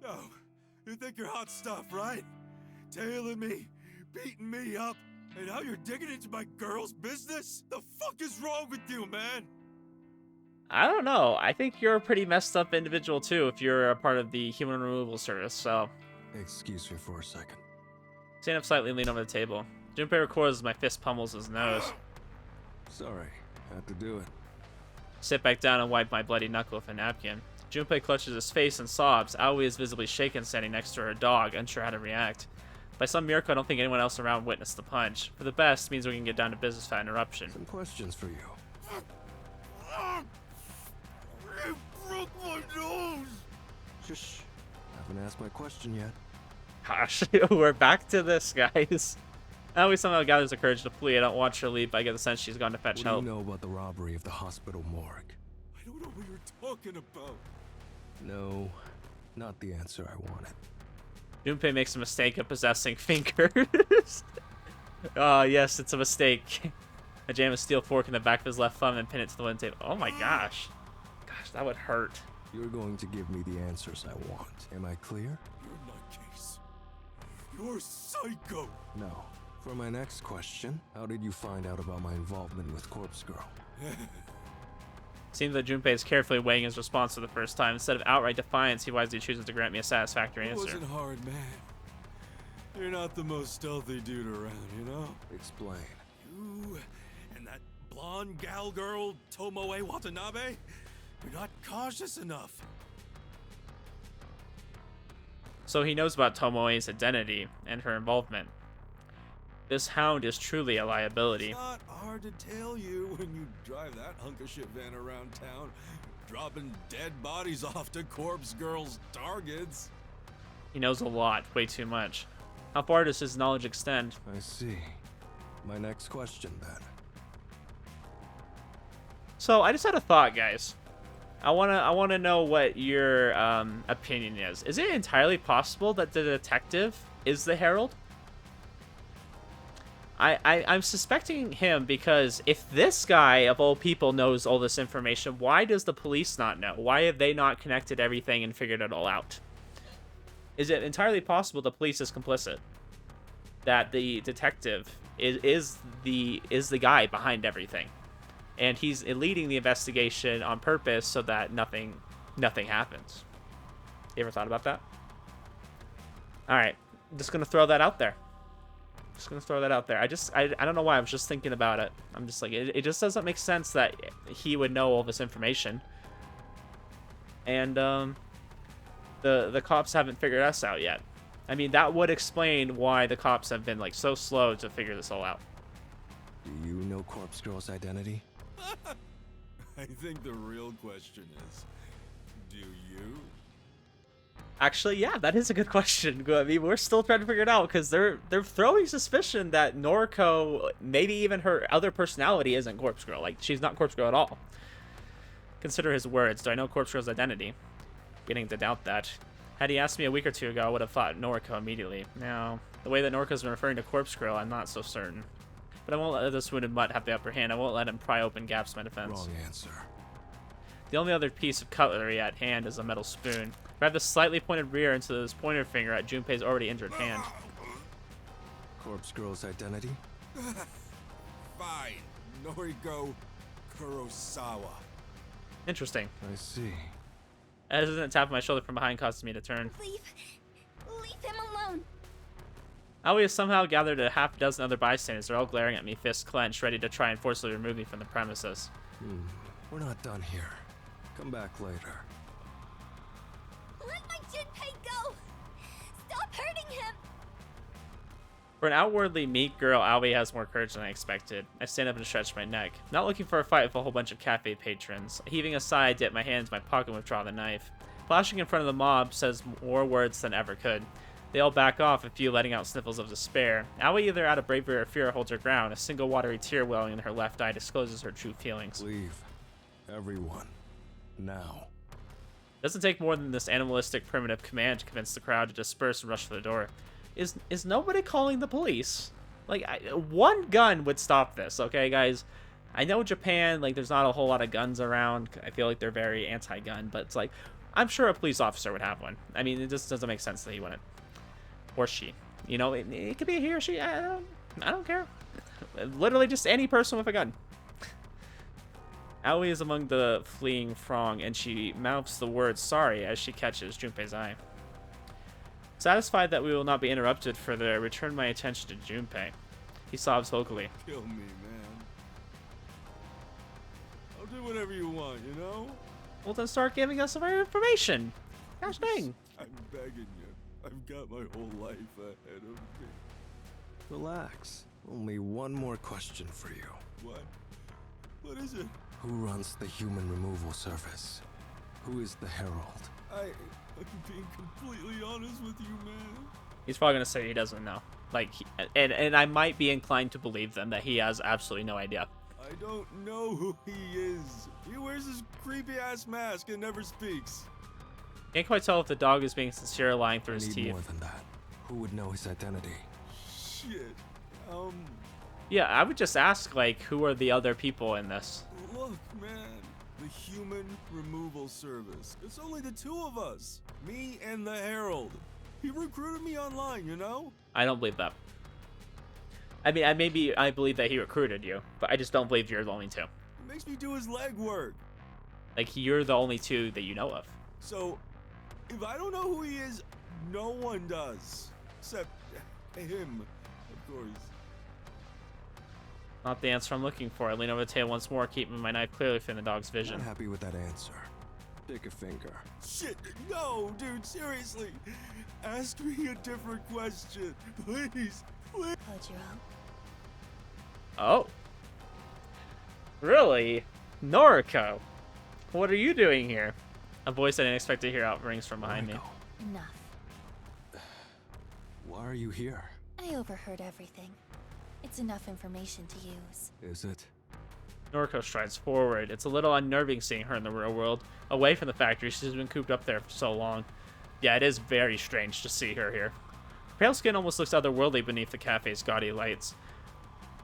No. You think you're hot stuff, right? Tailing me, beating me up, and now you're digging into my girl's business? The fuck is wrong with you, man? I don't know. I think you're a pretty messed up individual too if you're a part of the human removal service, so... Excuse me for a second. Stand up slightly and lean over the table. Junpei recoils as my fist pummels his nose. Sorry, had to do it. Sit back down and wipe my bloody knuckle with a napkin. Junpei clutches his face and sobs. Aoi is visibly shaken, standing next to her dog, unsure how to react. By some miracle, I don't think anyone else around witnessed the punch. For the best means we can get down to business without interruption. Some questions for you. You broke my nose! Shush. Haven't asked my question yet. Gosh, we're back to this, guys. Aoi somehow gathers the courage to flee. I don't watch her leave, but I get the sense she's gone to fetch What do help. you know about the robbery of the hospital morgue? I don't know what you're talking about. No, not the answer I wanted. Junpei makes a mistake of possessing fingers. Oh, yes, it's a mistake. I jam a steel fork in the back of his left thumb and pin it to the wooden table. Oh my gosh. Gosh, that would hurt. You're going to give me the answers I want. Am I clear? You're nutcase. You're psycho. No. For my next question, how did you find out about my involvement with Corpse Girl? Seems that Junpei is carefully weighing his response for the first time. Instead of outright defiance, he wisely chooses to grant me a satisfactory It answer. wasn't hard, man. You're not the most stealthy dude around, you know? Explain. You and that blonde gal girl, Tomoe Watanabe, you're not cautious enough. So he knows about Tomoe's identity and her involvement. This hound is truly a liability. It's not hard to tell you when you drive that hunk of shit van around town, dropping dead bodies off to Corpse Girl's targets. He knows a lot, way too much. How far does his knowledge extend? I see. My next question, then. So I just had a thought, guys. I wanna know what your opinion is. Is it entirely possible that the detective is the Herald? I'm suspecting him because if this guy of all people knows all this information, why does the police not know? Why have they not connected everything and figured it all out? Is it entirely possible the police is complicit? That the detective is the guy behind everything, and he's leading the investigation on purpose so that nothing happens. You ever thought about that? All right, I'm just gonna throw that out there. I don't know why. I was just thinking about it. I'm just like, it just doesn't make sense that he would know all this information. And the cops haven't figured us out yet. I mean, that would explain why the cops have been like so slow to figure this all out. Do you know Corpse Girl's identity? I think the real question is, do you? Actually, yeah, that is a good question. I mean, we're still trying to figure it out because they're throwing suspicion that Noriko, maybe even her other personality, isn't Corpse Girl. Like, she's not Corpse Girl at all. Consider his words. Do I know Corpse Girl's identity? Beginning to doubt that. Had he asked me a week or two ago, I would have thought Noriko immediately. Now, the way that Noriko's been referring to Corpse Girl, I'm not so certain. But I won't let this wounded mutt have the upper hand. I won't let him pry open gaps in my defense. Wrong answer. The only other piece of cutlery at hand is a metal spoon. Grab the slightly pointed rear into his pointer finger at Junpei's already injured hand. Corpse Girl's identity? Fine. Noriko Kurosawa. Interesting. I see. A hesitant tap on my shoulder from behind causes me to turn. Leave him alone. Aoi has somehow gathered a half dozen other bystanders. They're all glaring at me, fists clenched, ready to try and forcibly remove me from the premises. We're not done here. Come back later. Let my Junpei go! Stop hurting him! For an outwardly meek girl, Aoi has more courage than I expected. I stand up and stretch my neck. Not looking for a fight with a whole bunch of cafe patrons. Heaving a sigh, I dip my hand into my pocket and withdraw the knife. Flashing in front of the mob says more words than ever could. They all back off, a few letting out sniffles of despair. Aoi, either out of bravery or fear, holds her ground. A single watery tear welling in her left eye discloses her true feelings. Leave. Everyone. Now. Doesn't take more than this animalistic primitive command to convince the crowd to disperse and rush for the door. Is nobody calling the police? Like, one gun would stop this, okay, guys? I know Japan, like, there's not a whole lot of guns around. I feel like they're very anti-gun, but it's like, I'm sure a police officer would have one. I mean, it just doesn't make sense that he wouldn't. Or she. You know, it could be a he or she. I don't care. Literally just any person with a gun. Aoi is among the fleeing throng, and she mouths the word sorry as she catches Junpei's eye. Satisfied that we will not be interrupted further, I return my attention to Junpei. He sobs vocally. Kill me, man. I'll do whatever you want, you know? Well, then start giving us some information. Gosh dang. I'm begging you. I've got my whole life ahead of me. Relax. Only one more question for you. What? What is it? Who runs the human removal service? Who is the Herald? I'm being completely honest with you, man. He's probably gonna say he doesn't know. Like, and I might be inclined to believe them that he has absolutely no idea. I don't know who he is. He wears this creepy ass mask and never speaks. Can't quite tell if the dog is being sincere or lying through I his need teeth. more than that. Who would know his identity? Shit. Yeah, I would just ask, like, who are the other people in this? Look, man. The human removal service. It's only the two of us. Me and the Herald. He recruited me online, you know? I don't believe that. I mean, I believe that he recruited you, but I just don't believe you're the only two. He makes me do his legwork. Like, you're the only two that you know of. So, if I don't know who he is, no one does. Except him, of course. Not the answer I'm looking for. I lean over the table once more, keeping my knife clearly within the dog's vision. Not happy with that answer. Pick a finger. Shit, no, dude, seriously. Ask me a different question, please. Kojiro. Oh. Really? Noriko? What are you doing here? A voice I didn't expect to hear out rings from behind me. Noriko, Enough. why are you here? I overheard everything. It's enough information to use. Is it? Noriko strides forward. It's a little unnerving seeing her in the real world, away from the factory. She's been cooped up there for so long. Yeah, it is very strange to see her here. Her pale skin almost looks otherworldly beneath the cafe's gaudy lights.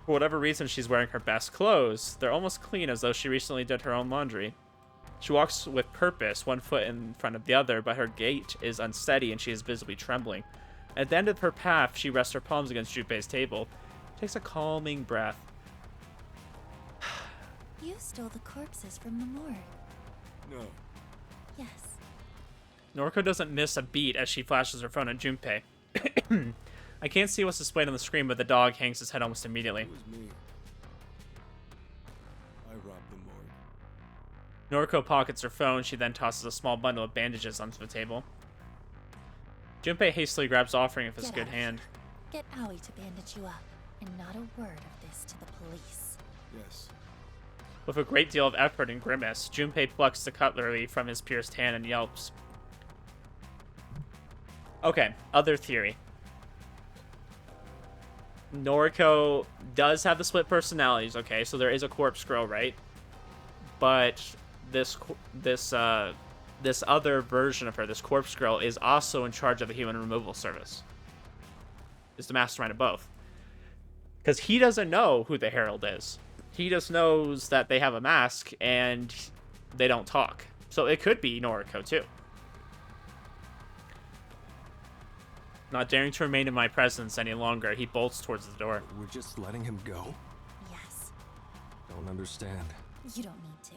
For whatever reason, she's wearing her best clothes. They're almost clean, as though she recently did her own laundry. She walks with purpose, one foot in front of the other, but her gait is unsteady and she is visibly trembling. At the end of her path, she rests her palms against Junpei's table. Takes a calming breath. You stole the corpses from the morgue. No. Yes. Noriko doesn't miss a beat as she flashes her phone at Junpei. I can't see what's displayed on the screen, but the dog hangs his head almost immediately. It was me. I robbed the morgue. Noriko pockets her phone. She then tosses a small bundle of bandages onto the table. Junpei hastily grabs the offering of his Get good out of hand. here. Get Aoi to bandage you up, and not a word of this to the police. Yes. With a great deal of effort and grimace, Junpei plucks the cutlery from his pierced hand and yelps. Okay, other theory. Noriko does have the split personalities, okay, so there is a corpse girl, right? But this other version of her, this corpse girl, is also in charge of the human removal service. Is the mastermind of both. Because he doesn't know who the Herald is. He just knows that they have a mask and they don't talk. So it could be Noriko too. Not daring to remain in my presence any longer, he bolts towards the door. We're just letting him go? Yes. Don't understand. You don't need to.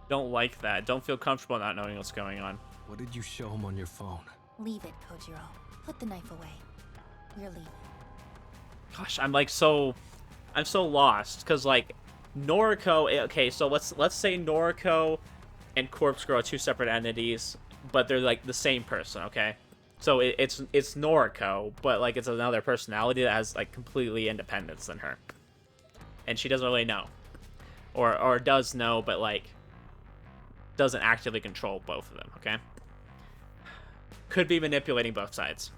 Don't like that. Don't feel comfortable not knowing what's going on. What did you show him on your phone? Leave it, Kojiro. Put the knife away. We're leaving. Gosh, I'm so lost because like Noriko. Okay, so let's say Noriko and Corpse Girl are two separate entities, but they're like the same person. Okay, so it's Noriko, but like it's another personality that has like completely independence than her, and she doesn't really know, or does know, but like doesn't actively control both of them. Okay, could be manipulating both sides.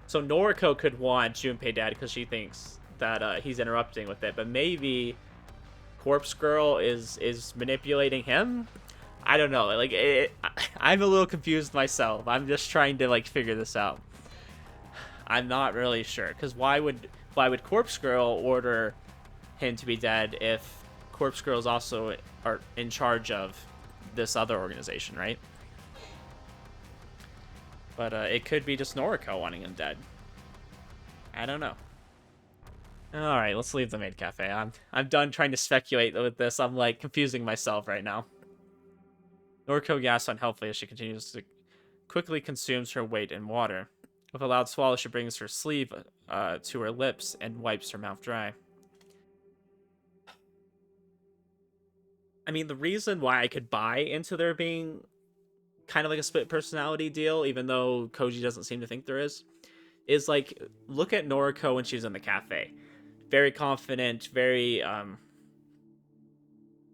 So Noriko could want Junpei dead because she thinks that he's interrupting with it, but maybe Corpse Girl is manipulating him. I don't know. Like I'm a little confused myself. I'm just trying to like figure this out. I'm not really sure because why would Corpse Girl order him to be dead if Corpse Girls also are in charge of this other organization, right? But it could be just Noriko wanting him dead. I don't know. All right, let's leave the maid cafe. I'm done trying to speculate with this. I'm like confusing myself right now. Noriko gasps unhealthily as she continues to quickly consumes her weight in water. With a loud swallow, she brings her sleeve to her lips and wipes her mouth dry. I mean, the reason why I could buy into there being kind of like a split personality deal, even though Koji doesn't seem to think there is like, look at Noriko when she's in the cafe. Very confident, very,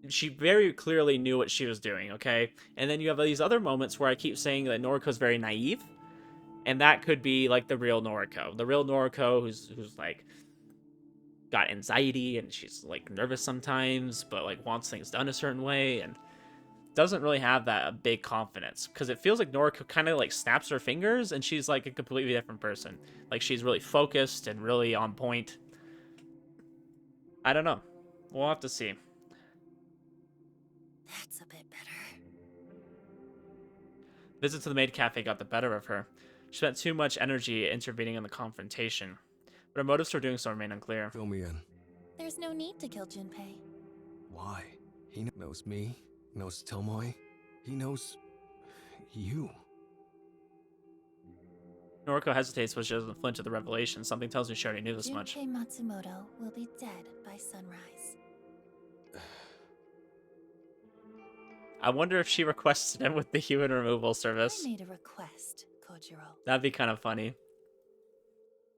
she very clearly knew what she was doing, okay? And then you have these other moments where I keep saying that Noriko's very naive, and that could be, like, the real Noriko. The real Noriko who's like, got anxiety, and she's, like, nervous sometimes, but, like, wants things done a certain way, and doesn't really have that big confidence because it feels like Noriko kind of like snaps her fingers and she's like a completely different person. Like she's really focused and really on point. I don't know. We'll have to see. That's a bit better. Visit to the maid cafe got the better of her. She spent too much energy intervening in the confrontation, but her motives for doing so remain unclear. Fill me in. There's no need to kill Junpei. Why? He knows me, knows Tomoe, he knows you. Noriko hesitates, but she doesn't flinch at the revelation. Something tells me she already knew this much. Junpei Matsumoto will be dead by sunrise. I wonder if she requested him with the human removal service. I made a request, Kojiro. That'd be kind of funny.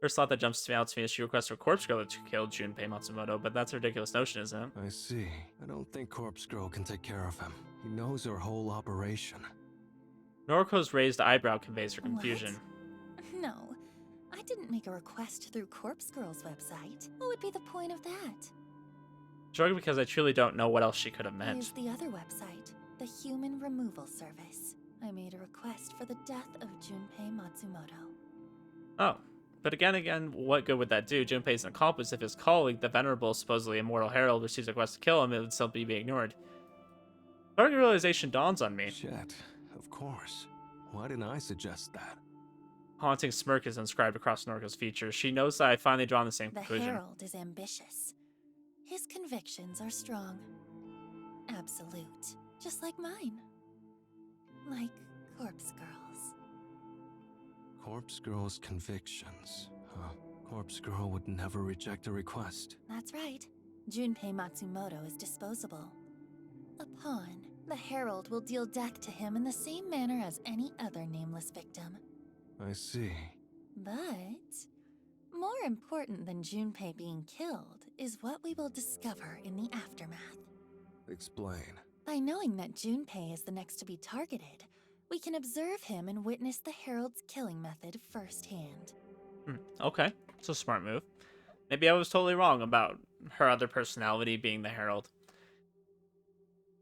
First thought that jumps out to me is she requests her Corpse Girl to kill Junpei Matsumoto, but that's a ridiculous notion, isn't it? I see. I don't think Corpse Girl can take care of him. He knows our whole operation. Noriko's raised eyebrow conveys her confusion. What? No, I didn't make a request through Corpse Girl's website. What would be the point of that? Shrugged because I truly don't know what else she could have I meant. used the other website, the Human Removal Service. I made a request for the death of Junpei Matsumoto. Oh. But again, what good would that do? Junpei's an accomplice. If his colleague, the venerable, supposedly immortal Herald, receives a request to kill him, it would simply be ignored. Starting realization dawns on me. Shit, of course. Why didn't I suggest that? Haunting smirk is inscribed across Noriko's features. She knows that I finally drawn the same The conclusion. Herald is ambitious. His convictions are strong. Absolute. Just like mine. Like Corpse Girl's. Corpse Girl's convictions. Huh. Corpse Girl would never reject a request. That's right. Junpei Matsumoto is disposable. A pawn. The Herald will deal death to him in the same manner as any other nameless victim. I see. But more important than Junpei being killed is what we will discover in the aftermath. Explain. By knowing that Junpei is the next to be targeted, we can observe him and witness the Herald's killing method firsthand. Okay, it's a smart move. Maybe I was totally wrong about her other personality being the Herald.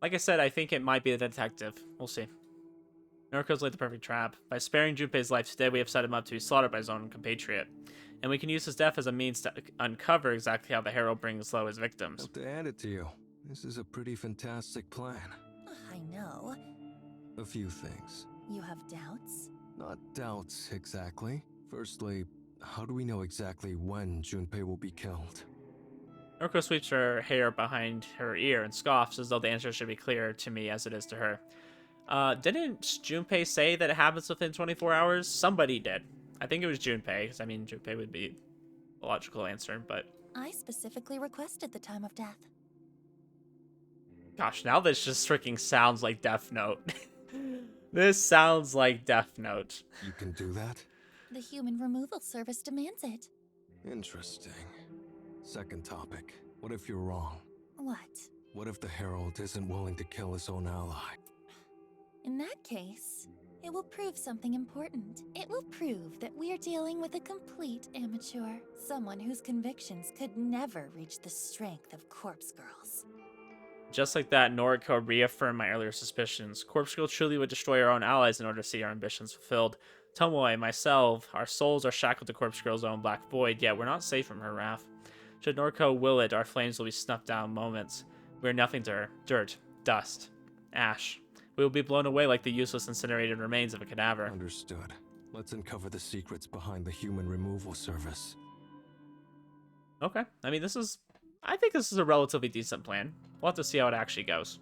Like I said, I think it might be the detective. We'll see. Noriko's laid the perfect trap. By sparing Junpei's life today, we have set him up to be slaughtered by his own compatriot. And we can use his death as a means to uncover exactly how the Herald brings low his victims. Have to add it to you. This is a pretty fantastic plan. I know. A few things. You have doubts? Not doubts, exactly. Firstly, how do we know exactly when Junpei will be killed? Noriko sweeps her hair behind her ear and scoffs as though the answer should be clear to me as it is to her. Didn't Junpei say that it happens within 24 hours? Somebody did. I think it was Junpei, because I mean, Junpei would be a logical answer, but I specifically requested the time of death. gosh, now this just freaking sounds like Death Note. This sounds like Death Note. You can do that? The human removal service demands it. Interesting. Second topic. What if you're wrong? What? What if the Herald isn't willing to kill his own ally? In that case, it will prove something important. It will prove that we're dealing with a complete amateur. Someone whose convictions could never reach the strength of corpse girls. Just like that, Noriko reaffirmed my earlier suspicions. Corpse Girl truly would destroy our own allies in order to see our ambitions fulfilled. Tomoe, myself, our souls are shackled to Corpse Girl's own black void, yet we're not safe from her wrath. Should Noriko will it, our flames will be snuffed down in moments. We are nothing to her. Dirt, dust, ash. We will be blown away like the useless incinerated remains of a cadaver. Understood. Let's uncover the secrets behind the human removal service. Okay. I mean, I think this is a relatively decent plan. We'll have to see how it actually goes.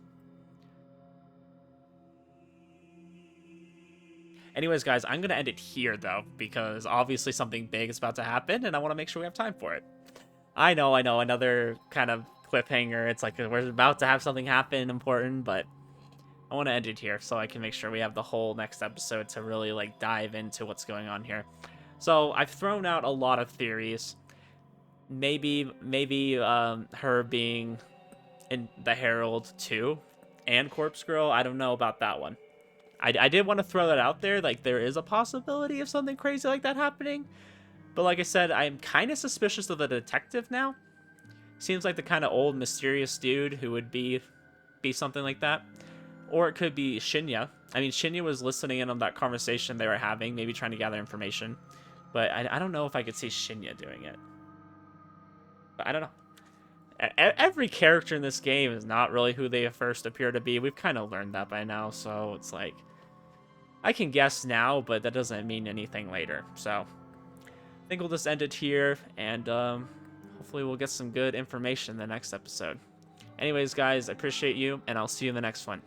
Anyways, guys, I'm going to end it here, though, because obviously something big is about to happen, and I want to make sure we have time for it. I know, another kind of cliffhanger. It's like we're about to have something happen important, but I want to end it here so I can make sure we have the whole next episode to really, like, dive into what's going on here. So, I've thrown out a lot of theories. Maybe her being in the Herald too, and Corpse Girl. I don't know about that one. I did want to throw that out there. Like, there is a possibility of something crazy like that happening. But like I said, I'm kind of suspicious of the detective now. Seems like the kind of old, mysterious dude who would be something like that. Or it could be Shinya. I mean, Shinya was listening in on that conversation they were having, maybe trying to gather information. But I don't know if I could see Shinya doing it. But I don't know. Every character in this game is not really who they first appear to be. We've kind of learned that by now, so it's like, I can guess now, but that doesn't mean anything later. So I think we'll just end it here, and hopefully we'll get some good information in the next episode. Anyways, guys, I appreciate you, and I'll see you in the next one.